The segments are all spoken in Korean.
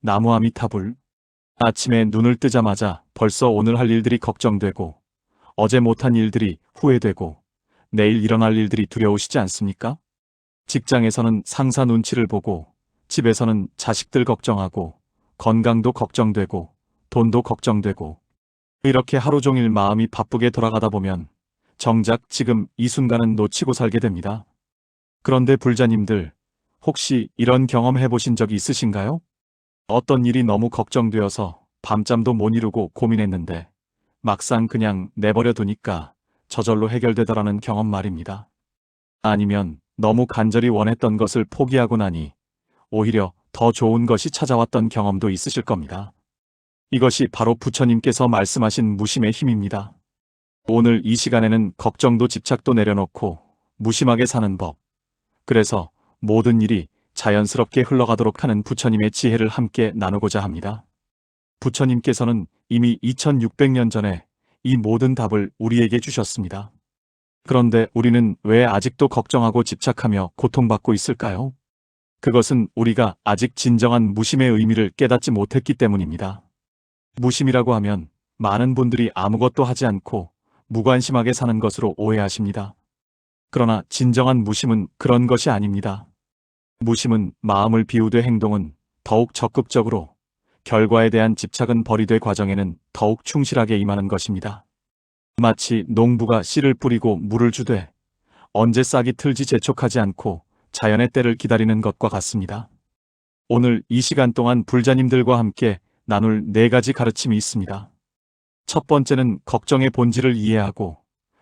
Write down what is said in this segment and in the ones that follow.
나무아미타불. 아침에 눈을 뜨자마자 벌써 오늘 할 일들이 걱정되고, 어제 못한 일들이 후회되고, 내일 일어날 일들이 두려우시지 않습니까? 직장에서는 상사 눈치를 보고, 집에서는 자식들 걱정하고, 건강도 걱정되고, 돈도 걱정되고, 이렇게 하루 종일 마음이 바쁘게 돌아가다 보면 정작 지금 이 순간은 놓치고 살게 됩니다. 그런데 불자님들, 혹시 이런 경험 해보신 적이 있으신가요? 어떤 일이 너무 걱정되어서 밤잠도 못 이루고 고민했는데 막상 그냥 내버려 두니까 저절로 해결되더라는 경험 말입니다. 아니면 너무 간절히 원했던 것을 포기하고 나니 오히려 더 좋은 것이 찾아왔던 경험도 있으실 겁니다. 이것이 바로 부처님께서 말씀하신 무심의 힘입니다. 오늘 이 시간에는 걱정도 집착도 내려놓고 무심하게 사는 법, 그래서 모든 일이 자연스럽게 흘러가도록 하는 부처님의 지혜를 함께 나누고자 합니다. 부처님께서는 이미 2600년 전에 이 모든 답을 우리에게 주셨습니다. 그런데 우리는 왜 아직도 걱정하고 집착하며 고통받고 있을까요? 그것은 우리가 아직 진정한 무심의 의미를 깨닫지 못했기 때문입니다. 무심이라고 하면 많은 분들이 아무것도 하지 않고 무관심하게 사는 것으로 오해하십니다. 그러나 진정한 무심은 그런 것이 아닙니다. 무심은 마음을 비우되 행동은 더욱 적극적으로, 결과에 대한 집착은 버리되 과정에는 더욱 충실하게 임하는 것입니다. 마치 농부가 씨를 뿌리고 물을 주되 언제 싹이 틀지 재촉하지 않고 자연의 때를 기다리는 것과 같습니다. 오늘 이 시간 동안 불자님들과 함께 나눌 4가지 가르침이 있습니다. 첫 번째는 걱정의 본질을 이해하고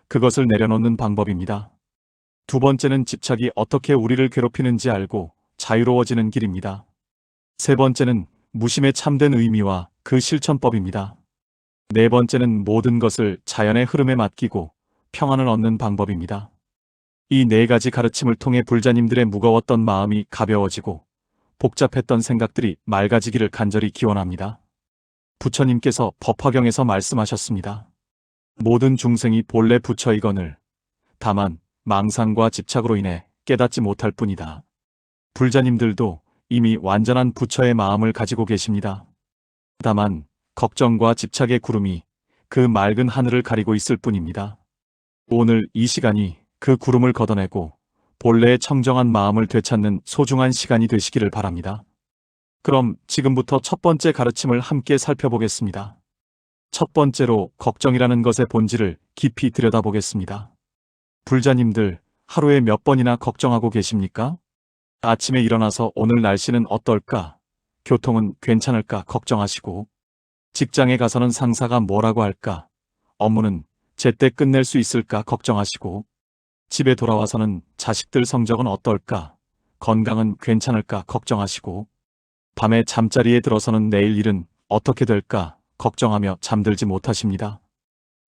그것을 내려놓는 방법입니다. 두 번째는 집착이 어떻게 우리를 괴롭히는지 알고 자유로워지는 길입니다. 세 번째는 무심의 참된 의미와 그 실천법입니다. 네 번째는 모든 것을 자연의 흐름에 맡기고 평안을 얻는 방법입니다. 이 4가지 가르침을 통해 불자님들의 무거웠던 마음이 가벼워지고 복잡했던 생각들이 맑아지기를 간절히 기원합니다. 부처님께서 법화경에서 말씀하셨습니다. 모든 중생이 본래 부처이거늘 다만 망상과 집착으로 인해 깨닫지 못할 뿐이다. 불자님들도 이미 완전한 부처의 마음을 가지고 계십니다. 다만 걱정과 집착의 구름이 그 맑은 하늘을 가리고 있을 뿐입니다. 오늘 이 시간이 그 구름을 걷어내고 본래의 청정한 마음을 되찾는 소중한 시간이 되시기를 바랍니다. 그럼 지금부터 첫 번째 가르침을 함께 살펴보겠습니다. 첫 번째로 걱정이라는 것의 본질을 깊이 들여다보겠습니다. 불자님들, 하루에 몇 번이나 걱정하고 계십니까? 아침에 일어나서 오늘 날씨는 어떨까? 교통은 괜찮을까? 걱정하시고, 직장에 가서는 상사가 뭐라고 할까? 업무는 제때 끝낼 수 있을까? 걱정하시고, 집에 돌아와서는 자식들 성적은 어떨까? 건강은 괜찮을까? 걱정하시고, 밤에 잠자리에 들어서는 내일 일은 어떻게 될까? 걱정하며 잠들지 못하십니다.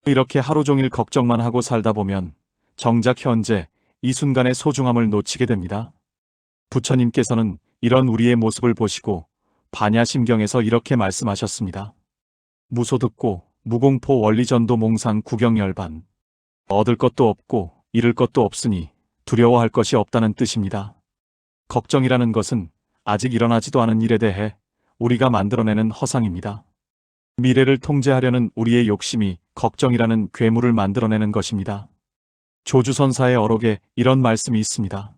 이렇게 하루 종일 걱정만 하고 살다 보면 정작 현재 이 순간의 소중함을 놓치게 됩니다. 부처님께서는 이런 우리의 모습을 보시고 반야심경에서 이렇게 말씀하셨습니다. 무소득고 무공포 원리전도 몽상 구경열반. 얻을 것도 없고 잃을 것도 없으니 두려워할 것이 없다는 뜻입니다. 걱정이라는 것은 아직 일어나지도 않은 일에 대해 우리가 만들어내는 허상입니다. 미래를 통제하려는 우리의 욕심이 걱정이라는 괴물을 만들어내는 것입니다. 조주선사의 어록에 이런 말씀이 있습니다.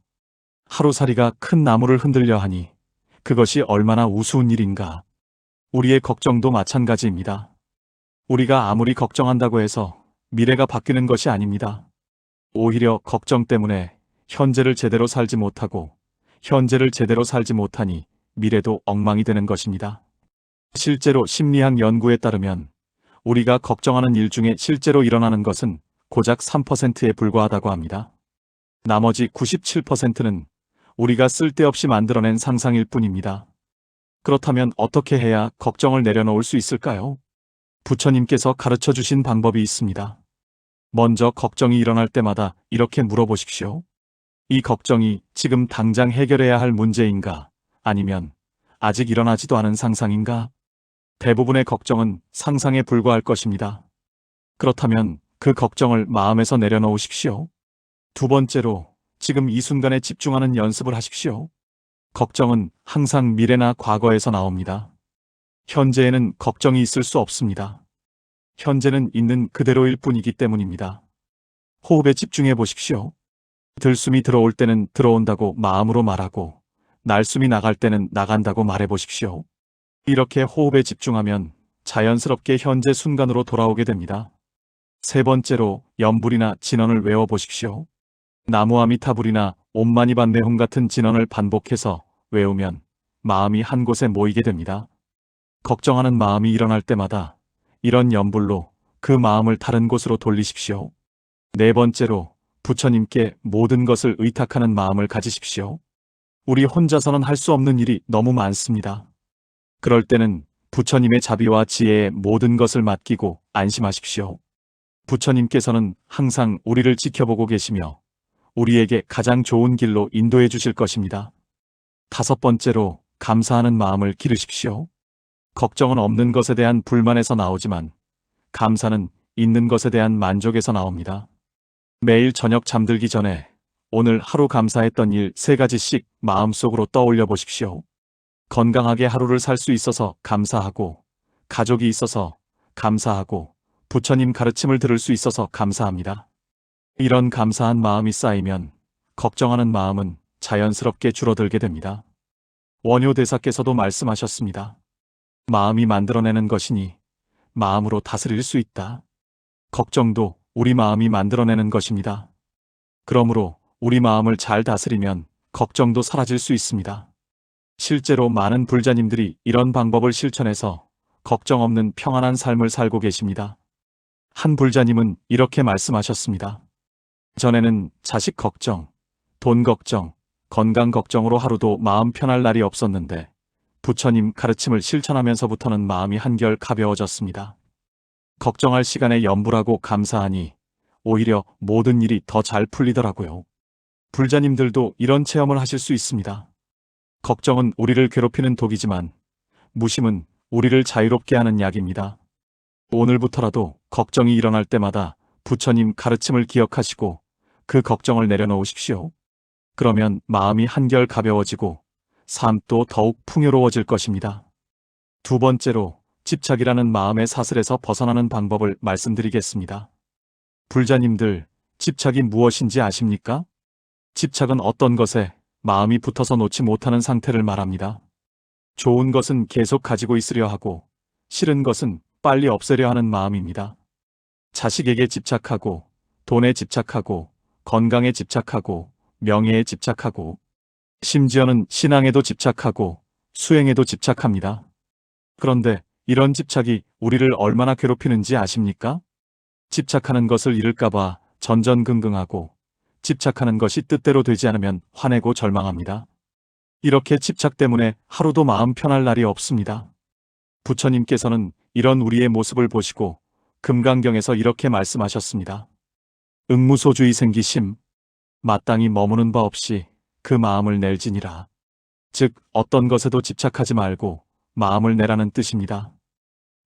하루살이가 큰 나무를 흔들려 하니 그것이 얼마나 우스운 일인가. 우리의 걱정도 마찬가지입니다. 우리가 아무리 걱정한다고 해서 미래가 바뀌는 것이 아닙니다. 오히려 걱정 때문에 현재를 제대로 살지 못하고 현재를 제대로 살지 못하니 미래도 엉망이 되는 것입니다. 실제로 심리학 연구에 따르면 우리가 걱정하는 일 중에 실제로 일어나는 것은 고작 3%에 불과하다고 합니다. 나머지 97%는 우리가 쓸데없이 만들어낸 상상일 뿐입니다. 그렇다면 어떻게 해야 걱정을 내려놓을 수 있을까요? 부처님께서 가르쳐 주신 방법이 있습니다. 먼저 걱정이 일어날 때마다 이렇게 물어보십시오. 이 걱정이 지금 당장 해결해야 할 문제인가? 아니면 아직 일어나지도 않은 상상인가? 대부분의 걱정은 상상에 불과할 것입니다. 그렇다면 그 걱정을 마음에서 내려놓으십시오. 두 번째로, 지금 이 순간에 집중하는 연습을 하십시오. 걱정은 항상 미래나 과거에서 나옵니다. 현재에는 걱정이 있을 수 없습니다. 현재는 있는 그대로일 뿐이기 때문입니다. 호흡에 집중해 보십시오. 들숨이 들어올 때는 들어온다고 마음으로 말하고, 날숨이 나갈 때는 나간다고 말해 보십시오. 이렇게 호흡에 집중하면 자연스럽게 현재 순간으로 돌아오게 됩니다. 세 번째로 염불이나 진언을 외워 보십시오. 나무아미타불이나 옴마니반메홈 같은 진언을 반복해서 외우면 마음이 한 곳에 모이게 됩니다. 걱정하는 마음이 일어날 때마다 이런 염불로 그 마음을 다른 곳으로 돌리십시오. 네 번째로 부처님께 모든 것을 의탁하는 마음을 가지십시오. 우리 혼자서는 할 수 없는 일이 너무 많습니다. 그럴 때는 부처님의 자비와 지혜에 모든 것을 맡기고 안심하십시오. 부처님께서는 항상 우리를 지켜보고 계시며 우리에게 가장 좋은 길로 인도해 주실 것입니다. 다섯 번째로 감사하는 마음을 기르십시오. 걱정은 없는 것에 대한 불만에서 나오지만 감사는 있는 것에 대한 만족에서 나옵니다. 매일 저녁 잠들기 전에 오늘 하루 감사했던 일 3가지씩 마음속으로 떠올려 보십시오. 건강하게 하루를 살 수 있어서 감사하고, 가족이 있어서 감사하고, 부처님 가르침을 들을 수 있어서 감사합니다. 이런 감사한 마음이 쌓이면 걱정하는 마음은 자연스럽게 줄어들게 됩니다. 원효대사께서도 말씀하셨습니다. 마음이 만들어내는 것이니 마음으로 다스릴 수 있다. 걱정도 우리 마음이 만들어내는 것입니다. 그러므로 우리 마음을 잘 다스리면 걱정도 사라질 수 있습니다. 실제로 많은 불자님들이 이런 방법을 실천해서 걱정 없는 평안한 삶을 살고 계십니다. 한 불자님은 이렇게 말씀하셨습니다. 전에는 자식 걱정, 돈 걱정, 건강 걱정으로 하루도 마음 편할 날이 없었는데 부처님 가르침을 실천하면서부터는 마음이 한결 가벼워졌습니다. 걱정할 시간에 염불하고 감사하니 오히려 모든 일이 더 잘 풀리더라고요. 불자님들도 이런 체험을 하실 수 있습니다. 걱정은 우리를 괴롭히는 독이지만 무심은 우리를 자유롭게 하는 약입니다. 오늘부터라도 걱정이 일어날 때마다 부처님 가르침을 기억하시고 그 걱정을 내려놓으십시오. 그러면 마음이 한결 가벼워지고 삶도 더욱 풍요로워질 것입니다. 두 번째로 집착이라는 마음의 사슬에서 벗어나는 방법을 말씀드리겠습니다. 불자님들, 집착이 무엇인지 아십니까? 집착은 어떤 것에 마음이 붙어서 놓지 못하는 상태를 말합니다. 좋은 것은 계속 가지고 있으려 하고 싫은 것은 빨리 없애려 하는 마음입니다. 자식에게 집착하고 돈에 집착하고 건강에 집착하고 명예에 집착하고 심지어는 신앙에도 집착하고 수행에도 집착합니다. 그런데 이런 집착이 우리를 얼마나 괴롭히는지 아십니까? 집착하는 것을 잃을까봐 전전긍긍하고 집착하는 것이 뜻대로 되지 않으면 화내고 절망합니다. 이렇게 집착 때문에 하루도 마음 편할 날이 없습니다. 부처님께서는 이런 우리의 모습을 보시고 금강경에서 이렇게 말씀하셨습니다. 응무소주의 생기심, 마땅히 머무는 바 없이 그 마음을 낼지니라. 즉 어떤 것에도 집착하지 말고 마음을 내라는 뜻입니다.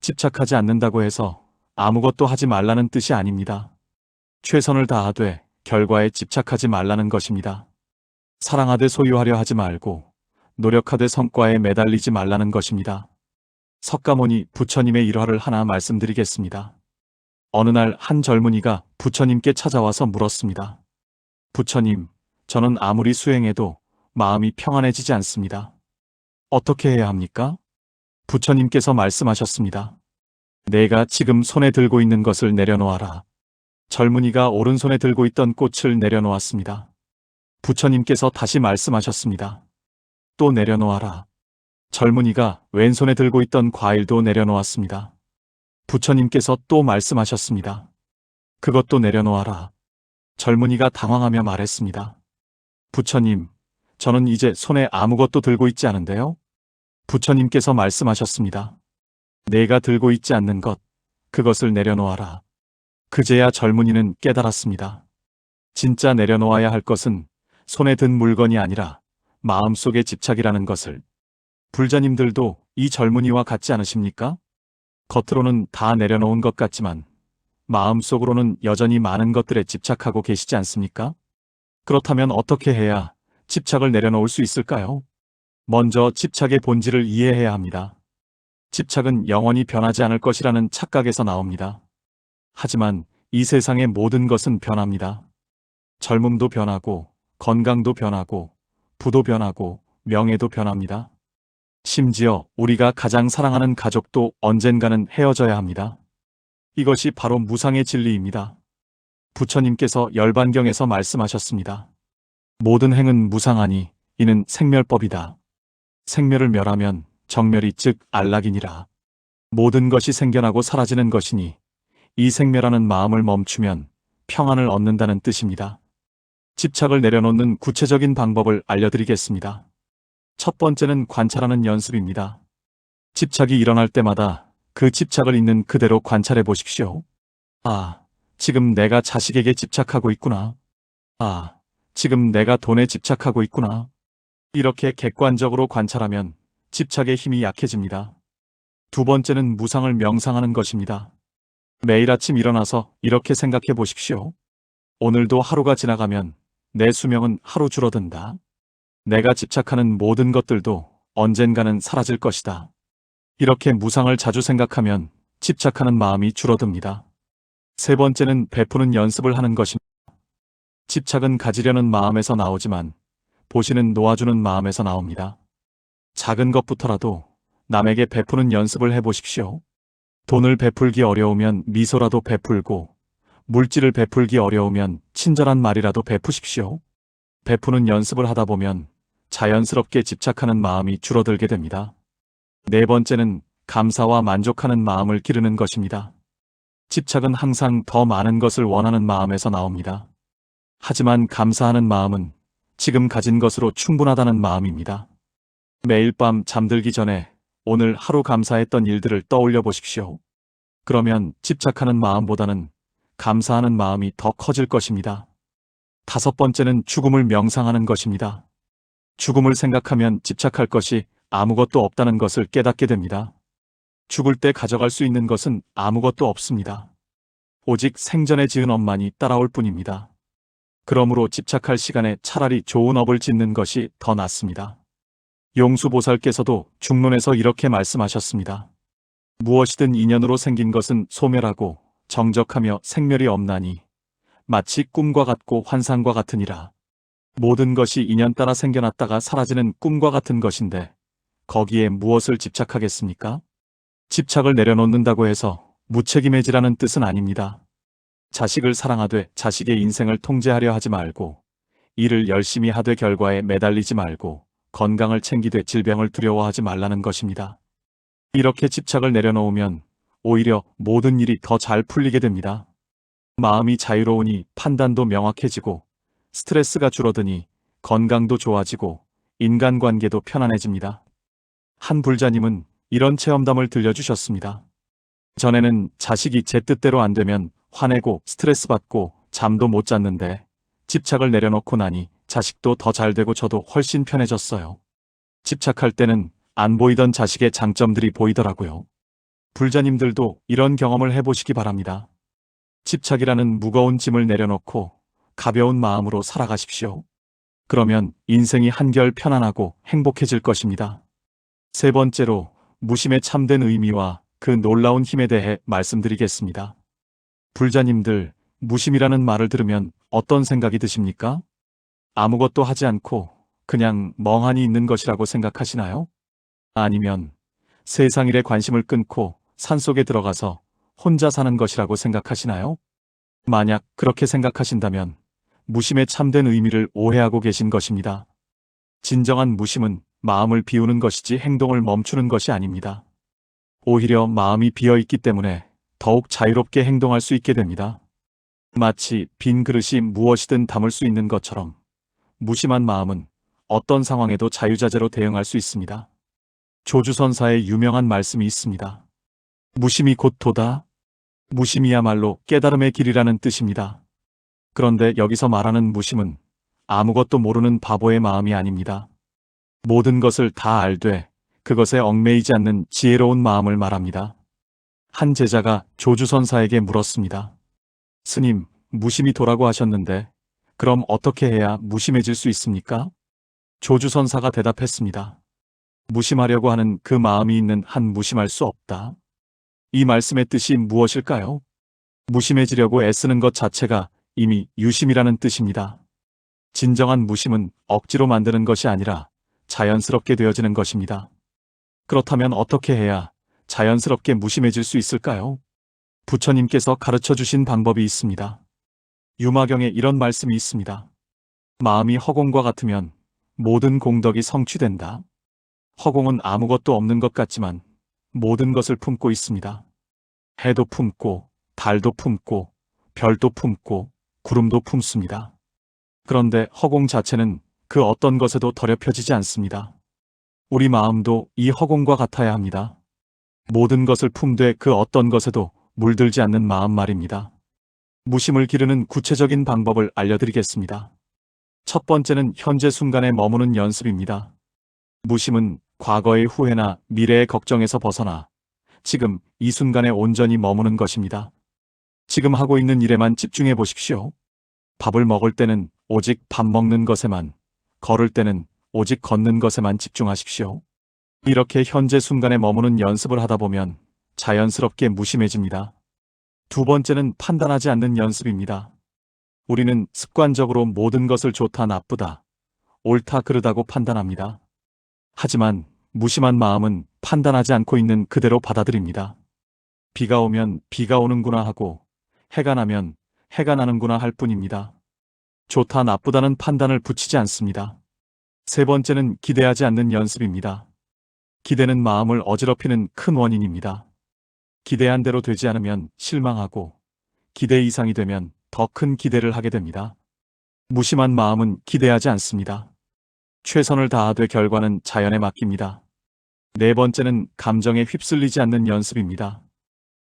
집착하지 않는다고 해서 아무것도 하지 말라는 뜻이 아닙니다. 최선을 다하되 결과에 집착하지 말라는 것입니다. 사랑하되 소유하려 하지 말고 노력하되 성과에 매달리지 말라는 것입니다. 석가모니 부처님의 일화를 하나 말씀드리겠습니다. 어느 날 한 젊은이가 부처님께 찾아와서 물었습니다. 부처님, 저는 아무리 수행해도 마음이 평안해지지 않습니다. 어떻게 해야 합니까? 부처님께서 말씀하셨습니다. 내가 지금 손에 들고 있는 것을 내려놓아라. 젊은이가 오른손에 들고 있던 꽃을 내려놓았습니다. 부처님께서 다시 말씀하셨습니다. 또 내려놓아라. 젊은이가 왼손에 들고 있던 과일도 내려놓았습니다. 부처님께서 또 말씀하셨습니다. 그것도 내려놓아라. 젊은이가 당황하며 말했습니다. 부처님, 저는 이제 손에 아무것도 들고 있지 않은데요? 부처님께서 말씀하셨습니다. 내가 들고 있지 않는 것, 그것을 내려놓아라. 그제야 젊은이는 깨달았습니다. 진짜 내려놓아야 할 것은 손에 든 물건이 아니라 마음속의 집착이라는 것을. 불자님들도 이 젊은이와 같지 않으십니까? 겉으로는 다 내려놓은 것 같지만 마음속으로는 여전히 많은 것들에 집착하고 계시지 않습니까? 그렇다면 어떻게 해야 집착을 내려놓을 수 있을까요? 먼저 집착의 본질을 이해해야 합니다. 집착은 영원히 변하지 않을 것이라는 착각에서 나옵니다. 하지만 이 세상의 모든 것은 변합니다. 젊음도 변하고, 건강도 변하고, 부도 변하고, 명예도 변합니다. 심지어 우리가 가장 사랑하는 가족도 언젠가는 헤어져야 합니다. 이것이 바로 무상의 진리입니다. 부처님께서 열반경에서 말씀하셨습니다. 모든 행은 무상하니 이는 생멸법이다. 생멸을 멸하면 정멸이 즉 안락이니라. 모든 것이 생겨나고 사라지는 것이니 이 생멸하는 마음을 멈추면 평안을 얻는다는 뜻입니다. 집착을 내려놓는 구체적인 방법을 알려드리겠습니다. 첫 번째는 관찰하는 연습입니다. 집착이 일어날 때마다 그 집착을 있는 그대로 관찰해 보십시오. 아, 지금 내가 자식에게 집착하고 있구나. 아, 지금 내가 돈에 집착하고 있구나. 이렇게 객관적으로 관찰하면 집착의 힘이 약해집니다. 두 번째는 무상을 명상하는 것입니다. 매일 아침 일어나서 이렇게 생각해 보십시오. 오늘도 하루가 지나가면 내 수명은 하루 줄어든다. 내가 집착하는 모든 것들도 언젠가는 사라질 것이다. 이렇게 무상을 자주 생각하면 집착하는 마음이 줄어듭니다. 세 번째는 베푸는 연습을 하는 것입니다. 집착은 가지려는 마음에서 나오지만 보시는 놓아주는 마음에서 나옵니다. 작은 것부터라도 남에게 베푸는 연습을 해보십시오. 돈을 베풀기 어려우면 미소라도 베풀고, 물질을 베풀기 어려우면 친절한 말이라도 베푸십시오. 베푸는 연습을 하다 보면 자연스럽게 집착하는 마음이 줄어들게 됩니다. 네 번째는 감사와 만족하는 마음을 기르는 것입니다. 집착은 항상 더 많은 것을 원하는 마음에서 나옵니다. 하지만 감사하는 마음은 지금 가진 것으로 충분하다는 마음입니다. 매일 밤 잠들기 전에 오늘 하루 감사했던 일들을 떠올려 보십시오. 그러면 집착하는 마음보다는 감사하는 마음이 더 커질 것입니다. 다섯 번째는 죽음을 명상하는 것입니다. 죽음을 생각하면 집착할 것이 아무것도 없다는 것을 깨닫게 됩니다. 죽을 때 가져갈 수 있는 것은 아무것도 없습니다. 오직 생전에 지은 업만이 따라올 뿐입니다. 그러므로 집착할 시간에 차라리 좋은 업을 짓는 것이 더 낫습니다. 용수보살께서도 중론에서 이렇게 말씀하셨습니다. 무엇이든 인연으로 생긴 것은 소멸하고 정적하며 생멸이 없나니 마치 꿈과 같고 환상과 같으니라. 모든 것이 인연 따라 생겨났다가 사라지는 꿈과 같은 것인데 거기에 무엇을 집착하겠습니까? 집착을 내려놓는다고 해서 무책임해지라는 뜻은 아닙니다. 자식을 사랑하되 자식의 인생을 통제하려 하지 말고, 일을 열심히 하되 결과에 매달리지 말고, 건강을 챙기되 질병을 두려워하지 말라는 것입니다. 이렇게 집착을 내려놓으면 오히려 모든 일이 더 잘 풀리게 됩니다. 마음이 자유로우니 판단도 명확해지고, 스트레스가 줄어드니 건강도 좋아지고, 인간관계도 편안해집니다. 한 불자님은 이런 체험담을 들려주셨습니다. 전에는 자식이 제 뜻대로 안 되면 화내고 스트레스 받고 잠도 못 잤는데 집착을 내려놓고 나니 자식도 더 잘 되고 저도 훨씬 편해졌어요. 집착할 때는 안 보이던 자식의 장점들이 보이더라고요. 불자님들도 이런 경험을 해보시기 바랍니다. 집착이라는 무거운 짐을 내려놓고 가벼운 마음으로 살아가십시오. 그러면 인생이 한결 편안하고 행복해질 것입니다. 세 번째로 무심의 참된 의미와 그 놀라운 힘에 대해 말씀드리겠습니다. 불자님들, 무심이라는 말을 들으면 어떤 생각이 드십니까? 아무것도 하지 않고 그냥 멍하니 있는 것이라고 생각하시나요? 아니면 세상 일에 관심을 끊고 산속에 들어가서 혼자 사는 것이라고 생각하시나요? 만약 그렇게 생각하신다면 무심의 참된 의미를 오해하고 계신 것입니다. 진정한 무심은 마음을 비우는 것이지 행동을 멈추는 것이 아닙니다. 오히려 마음이 비어있기 때문에 더욱 자유롭게 행동할 수 있게 됩니다. 마치 빈 그릇이 무엇이든 담을 수 있는 것처럼 무심한 마음은 어떤 상황에도 자유자재로 대응할 수 있습니다. 조주선사의 유명한 말씀이 있습니다. 무심이 곧 도다. 무심이야말로 깨달음의 길이라는 뜻입니다. 그런데 여기서 말하는 무심은 아무것도 모르는 바보의 마음이 아닙니다. 모든 것을 다 알되 그것에 얽매이지 않는 지혜로운 마음을 말합니다. 한 제자가 조주선사에게 물었습니다. 스님, 무심이 도라고 하셨는데 그럼 어떻게 해야 무심해질 수 있습니까? 조주선사가 대답했습니다. 무심하려고 하는 그 마음이 있는 한 무심할 수 없다. 이 말씀의 뜻이 무엇일까요? 무심해지려고 애쓰는 것 자체가 이미 유심이라는 뜻입니다. 진정한 무심은 억지로 만드는 것이 아니라 자연스럽게 되어지는 것입니다. 그렇다면 어떻게 해야 자연스럽게 무심해질 수 있을까요? 부처님께서 가르쳐 주신 방법이 있습니다. 유마경에 이런 말씀이 있습니다. 마음이 허공과 같으면 모든 공덕이 성취된다. 허공은 아무것도 없는 것 같지만 모든 것을 품고 있습니다. 해도 품고, 달도 품고, 별도 품고, 구름도 품습니다. 그런데 허공 자체는 그 어떤 것에도 더럽혀지지 않습니다. 우리 마음도 이 허공과 같아야 합니다. 모든 것을 품되 그 어떤 것에도 물들지 않는 마음 말입니다. 무심을 기르는 구체적인 방법을 알려드리겠습니다. 첫 번째는 현재 순간에 머무는 연습입니다. 무심은 과거의 후회나 미래의 걱정에서 벗어나 지금 이 순간에 온전히 머무는 것입니다. 지금 하고 있는 일에만 집중해 보십시오. 밥을 먹을 때는 오직 밥 먹는 것에만, 걸을 때는 오직 걷는 것에만 집중하십시오. 이렇게 현재 순간에 머무는 연습을 하다 보면 자연스럽게 무심해집니다. 두 번째는 판단하지 않는 연습입니다. 우리는 습관적으로 모든 것을 좋다 나쁘다, 옳다 그르다고 판단합니다. 하지만 무심한 마음은 판단하지 않고 있는 그대로 받아들입니다. 비가 오면 비가 오는구나 하고 해가 나면 해가 나는구나 할 뿐입니다. 좋다 나쁘다는 판단을 붙이지 않습니다. 세 번째는 기대하지 않는 연습입니다. 기대는 마음을 어지럽히는 큰 원인입니다. 기대한 대로 되지 않으면 실망하고 기대 이상이 되면 더 큰 기대를 하게 됩니다. 무심한 마음은 기대하지 않습니다. 최선을 다하되 결과는 자연에 맡깁니다. 네 번째는 감정에 휩쓸리지 않는 연습입니다.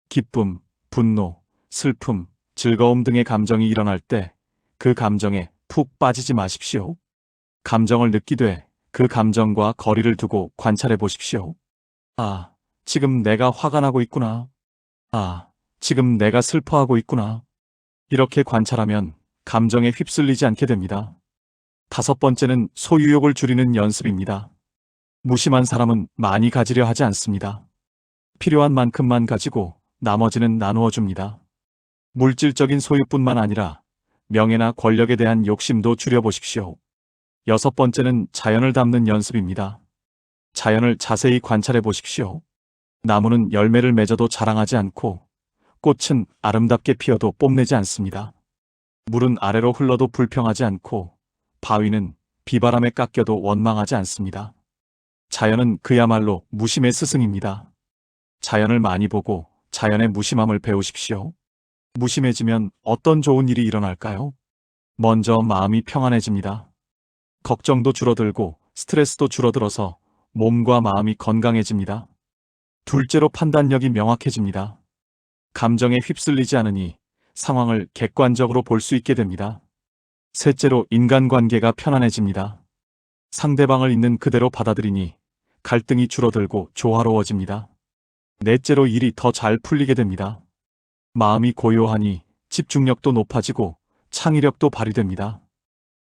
기쁨, 분노, 슬픔, 즐거움 등의 감정이 일어날 때 그 감정에 푹 빠지지 마십시오. 감정을 느끼되 그 감정과 거리를 두고 관찰해 보십시오. 아, 지금 내가 화가 나고 있구나. 아, 지금 내가 슬퍼하고 있구나. 이렇게 관찰하면 감정에 휩쓸리지 않게 됩니다. 다섯 번째는 소유욕을 줄이는 연습입니다. 무심한 사람은 많이 가지려 하지 않습니다. 필요한 만큼만 가지고 나머지는 나누어 줍니다. 물질적인 소유뿐만 아니라 명예나 권력에 대한 욕심도 줄여보십시오. 여섯 번째는 자연을 담는 연습입니다. 자연을 자세히 관찰해 보십시오. 나무는 열매를 맺어도 자랑하지 않고 꽃은 아름답게 피어도 뽐내지 않습니다. 물은 아래로 흘러도 불평하지 않고 바위는 비바람에 깎여도 원망하지 않습니다. 자연은 그야말로 무심의 스승입니다. 자연을 많이 보고 자연의 무심함을 배우십시오. 무심해지면 어떤 좋은 일이 일어날까요? 먼저 마음이 평안해집니다. 걱정도 줄어들고 스트레스도 줄어들어서 몸과 마음이 건강해집니다. 둘째로 판단력이 명확해집니다. 감정에 휩쓸리지 않으니 상황을 객관적으로 볼 수 있게 됩니다. 셋째로 인간관계가 편안해집니다. 상대방을 있는 그대로 받아들이니 갈등이 줄어들고 조화로워집니다. 넷째로 일이 더 잘 풀리게 됩니다. 마음이 고요하니 집중력도 높아지고 창의력도 발휘됩니다.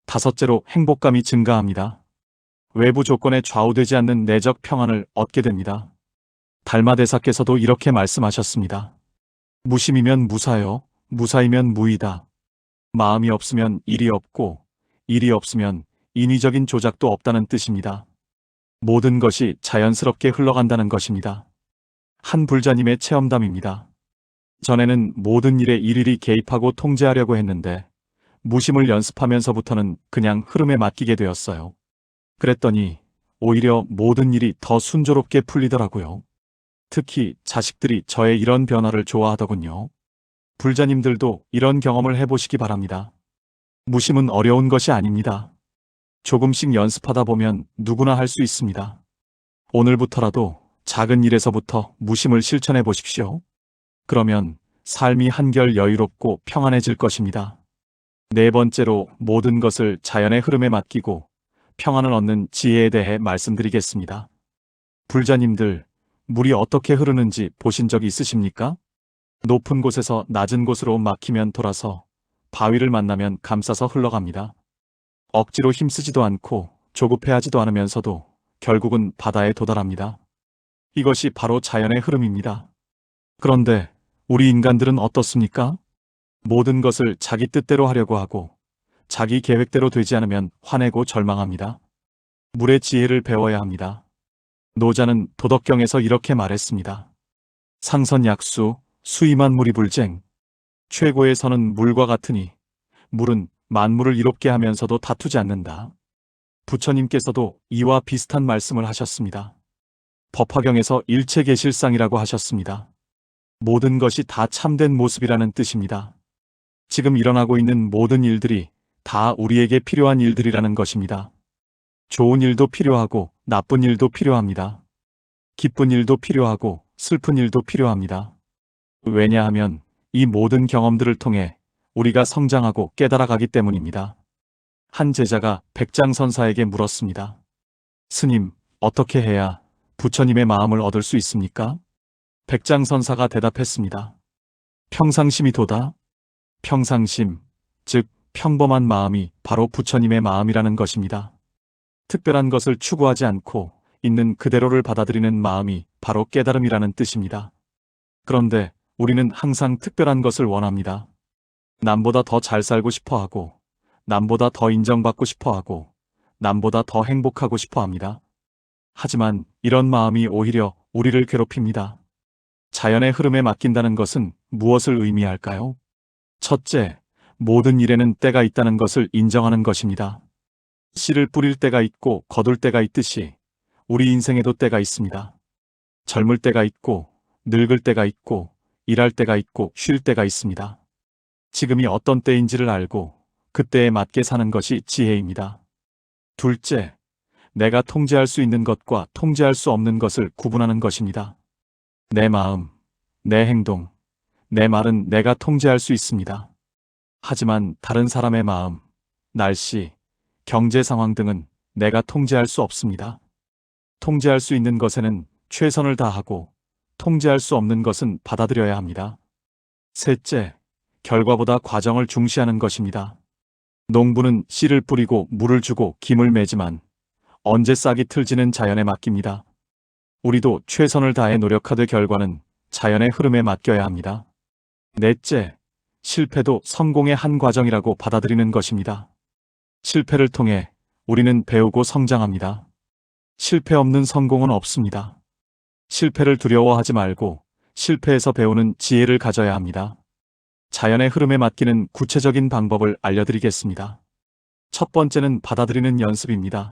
다섯째로 행복감이 증가합니다. 외부 조건에 좌우되지 않는 내적 평안을 얻게 됩니다. 달마대사께서도 이렇게 말씀하셨습니다. 무심이면 무사요, 무사이면 무이다. 마음이 없으면 일이 없고 일이 없으면 인위적인 조작도 없다는 뜻입니다. 모든 것이 자연스럽게 흘러간다는 것입니다. 한 불자님의 체험담입니다. 전에는 모든 일에 일일이 개입하고 통제하려고 했는데 무심을 연습하면서부터는 그냥 흐름에 맡기게 되었어요. 그랬더니 오히려 모든 일이 더 순조롭게 풀리더라고요. 특히 자식들이 저의 이런 변화를 좋아하더군요. 불자님들도 이런 경험을 해보시기 바랍니다. 무심은 어려운 것이 아닙니다. 조금씩 연습하다 보면 누구나 할 수 있습니다. 오늘부터라도 작은 일에서부터 무심을 실천해 보십시오. 그러면 삶이 한결 여유롭고 평안해질 것입니다. 네 번째로 모든 것을 자연의 흐름에 맡기고 평안을 얻는 지혜에 대해 말씀드리겠습니다. 불자님들, 물이 어떻게 흐르는지 보신 적이 있으십니까? 높은 곳에서 낮은 곳으로 막히면 돌아서 바위를 만나면 감싸서 흘러갑니다. 억지로 힘쓰지도 않고 조급해하지도 않으면서도 결국은 바다에 도달합니다. 이것이 바로 자연의 흐름입니다. 그런데 우리 인간들은 어떻습니까? 모든 것을 자기 뜻대로 하려고 하고 자기 계획대로 되지 않으면 화내고 절망합니다. 물의 지혜를 배워야 합니다. 노자는 도덕경에서 이렇게 말했습니다. 상선약수, 수임한 물이 불쟁. 최고의 선은 물과 같으니 물은 만물을 이롭게 하면서도 다투지 않는다. 부처님께서도 이와 비슷한 말씀을 하셨습니다. 법화경에서 일체계실상이라고 하셨습니다. 모든 것이 다 참된 모습이라는 뜻입니다. 지금 일어나고 있는 모든 일들이 다 우리에게 필요한 일들이라는 것입니다. 좋은 일도 필요하고 나쁜 일도 필요합니다. 기쁜 일도 필요하고 슬픈 일도 필요합니다. 왜냐하면 이 모든 경험들을 통해 우리가 성장하고 깨달아가기 때문입니다. 한 제자가 백장선사에게 물었습니다. 스님, 어떻게 해야 부처님의 마음을 얻을 수 있습니까? 백장선사가 대답했습니다. 평상심이 도다. 평상심, 즉 평범한 마음이 바로 부처님의 마음이라는 것입니다. 특별한 것을 추구하지 않고 있는 그대로를 받아들이는 마음이 바로 깨달음이라는 뜻입니다. 그런데 우리는 항상 특별한 것을 원합니다. 남보다 더 잘 살고 싶어 하고, 남보다 더 인정받고 싶어 하고, 남보다 더 행복하고 싶어 합니다. 하지만 이런 마음이 오히려 우리를 괴롭힙니다. 자연의 흐름에 맡긴다는 것은 무엇을 의미할까요? 첫째, 모든 일에는 때가 있다는 것을 인정하는 것입니다. 씨를 뿌릴 때가 있고 거둘 때가 있듯이 우리 인생에도 때가 있습니다. 젊을 때가 있고 늙을 때가 있고 일할 때가 있고 쉴 때가 있습니다. 지금이 어떤 때인지를 알고 그때에 맞게 사는 것이 지혜입니다. 둘째, 내가 통제할 수 있는 것과 통제할 수 없는 것을 구분하는 것입니다. 내 마음, 내 행동, 내 말은 내가 통제할 수 있습니다. 하지만 다른 사람의 마음, 날씨, 경제 상황 등은 내가 통제할 수 없습니다. 통제할 수 있는 것에는 최선을 다하고 통제할 수 없는 것은 받아들여야 합니다. 셋째, 결과보다 과정을 중시하는 것입니다. 농부는 씨를 뿌리고 물을 주고 김을 매지만 언제 싹이 틀지는 자연에 맡깁니다. 우리도 최선을 다해 노력하되 결과는 자연의 흐름에 맡겨야 합니다. 넷째, 실패도 성공의 한 과정이라고 받아들이는 것입니다. 실패를 통해 우리는 배우고 성장합니다. 실패 없는 성공은 없습니다. 실패를 두려워하지 말고 실패에서 배우는 지혜를 가져야 합니다. 자연의 흐름에 맡기는 구체적인 방법을 알려드리겠습니다. 첫 번째는 받아들이는 연습입니다.